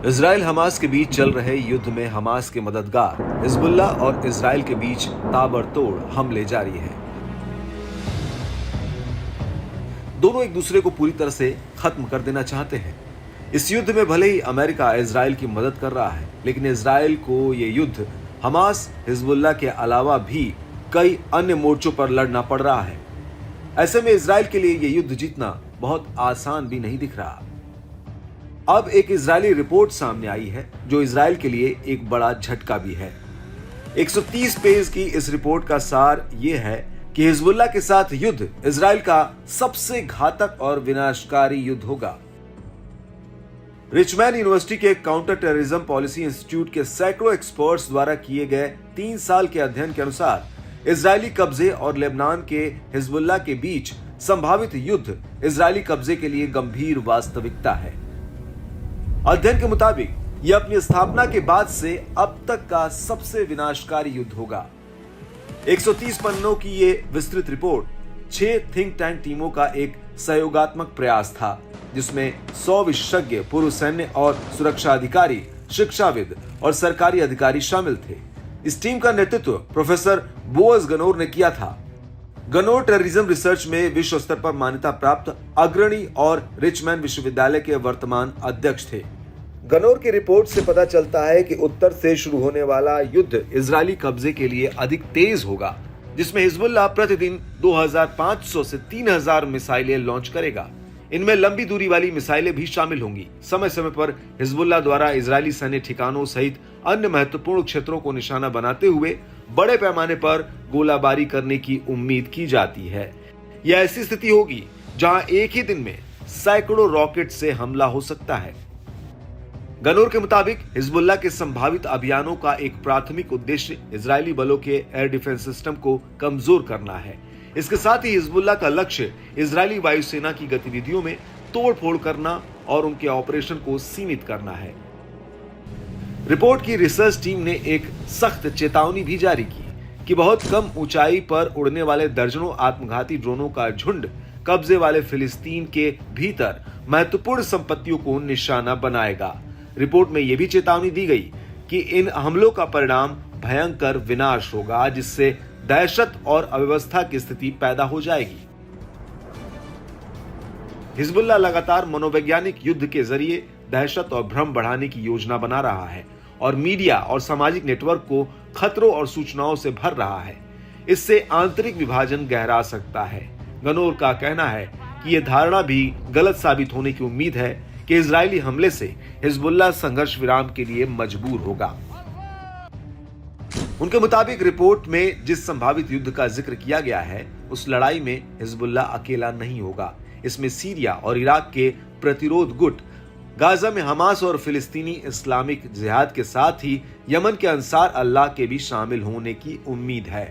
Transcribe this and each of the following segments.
Israel Hamas के बीच चल रहे युद्ध में हमास के मददगार हिजबुल्लाह और इजराइल के बीच ताबड़तोड़ हमले जारी हैं। दोनों एक दूसरे को पूरी तरह से खत्म कर देना चाहते हैं। इस युद्ध में भले ही अमेरिका इजराइल की मदद कर रहा है, लेकिन इजराइल को ये युद्ध हमास हिजबुल्लाह के अलावा भी कई अन्य मोर्चों पर लड़ना पड़ रहा है। ऐसे में इजराइल के लिए ये युद्ध जीतना बहुत आसान भी नहीं दिख रहा। अब एक इजरायली रिपोर्ट सामने आई है जो इजराइल के लिए एक बड़ा झटका भी है। 130 पेज की इस रिपोर्ट का सार यह है कि हिजबुल्लाह के साथ युद्ध इजराइल का सबसे घातक और विनाशकारी युद्ध होगा। रिचमैन यूनिवर्सिटी के काउंटर टेररिज्म पॉलिसी इंस्टीट्यूट के सैकड़ों एक्सपर्ट्स द्वारा किए गए 3 साल के अध्ययन के अनुसार इजरायली कब्जे और लेबनान के हिजबुल्लाह के बीच संभावित युद्ध इजरायली कब्जे के लिए गंभीर वास्तविकता है। अध्ययन के मुताबिक यह अपनी स्थापना के बाद से अब तक का सबसे विनाशकारी युद्ध होगा। 130 पन्नों की ये विस्तृत रिपोर्ट 6 थिंक टैंक टीमों का एक सहयोगात्मक प्रयास था, जिसमें 100 विशेषज्ञ, पूर्व सैन्य और सुरक्षा अधिकारी, शिक्षाविद और सरकारी अधिकारी शामिल थे। इस टीम का नेतृत्व प्रोफेसर बोअज गनोर ने किया था। गनोर टेररिज्म रिसर्च में विश्व स्तर पर मान्यता प्राप्त अग्रणी और रिचमैन विश्वविद्यालय के वर्तमान अध्यक्ष थे। गनोर की रिपोर्ट से पता चलता है कि उत्तर से शुरू होने वाला युद्ध इजरायली कब्जे के लिए अधिक तेज होगा, जिसमें हिजबुल्लाह प्रतिदिन 2500 से 3000 मिसाइलें लॉन्च करेगा। इनमें लंबी दूरी वाली मिसाइलें भी शामिल होंगी। समय समय पर हिजबुल्लाह द्वारा इजरायली सैन्य ठिकानों सहित अन्य महत्वपूर्ण क्षेत्रों को निशाना बनाते हुए बड़े पैमाने पर गोलाबारी करने की उम्मीद की जाती है। यह ऐसी स्थिति होगी जहां एक ही दिन में सैकड़ों रॉकेट से हमला हो सकता है। गनोर के मुताबिक हिजबुल्लाह के संभावित अभियानों का एक प्राथमिक उद्देश्य इजरायली बलों के एयर डिफेंस सिस्टम को कमजोर करना है। इसके साथ ही हिजबुल्लाह का लक्ष्य इजरायली वायुसेना की गतिविधियों में तोड़फोड़ करना और उनके ऑपरेशन को सीमित करना है। रिपोर्ट की रिसर्च टीम ने एक सख्त चेतावनी भी जारी की कि बहुत कम ऊंचाई पर उड़ने वाले दर्जनों आत्मघाती ड्रोनों का झुंड कब्जे वाले फिलिस्तीन के भीतर महत्वपूर्ण संपत्तियों को निशाना बनाएगा। रिपोर्ट में यह भी चेतावनी दी गई कि इन हमलों का परिणाम भयंकर विनाश होगा, जिससे दहशत और अव्यवस्था की स्थिति पैदा हो जाएगी। हिजबुल्लाह लगातार मनोवैज्ञानिक युद्ध के जरिए दहशत और भ्रम बढ़ाने की योजना बना रहा है और मीडिया और सामाजिक नेटवर्क को खतरों और सूचनाओं से भर रहा है। इससे आंतरिक विभाजन गहरा सकता है। गनोर का कहना है कि यह धारणा भी गलत साबित होने की उम्मीद है कि इजरायली हमले से हिजबुल्लाह संघर्ष विराम के लिए मजबूर होगा। उनके मुताबिक रिपोर्ट में जिस संभावित युद्ध का जिक्र किया गया है, उस लड़ाई में हिजबुल्लाह अकेला नहीं होगा। इसमें सीरिया और इराक के प्रतिरोध गुट, गाजा में हमास और फिलिस्तीनी इस्लामिक जिहाद के साथ ही यमन के अंसार अल्लाह के भी शामिल होने की उम्मीद है।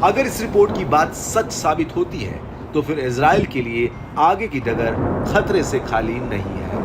अगर इस रिपोर्ट की बात सच साबित होती है तो फिर इजराइल के लिए आगे की डगर खतरे से खाली नहीं है।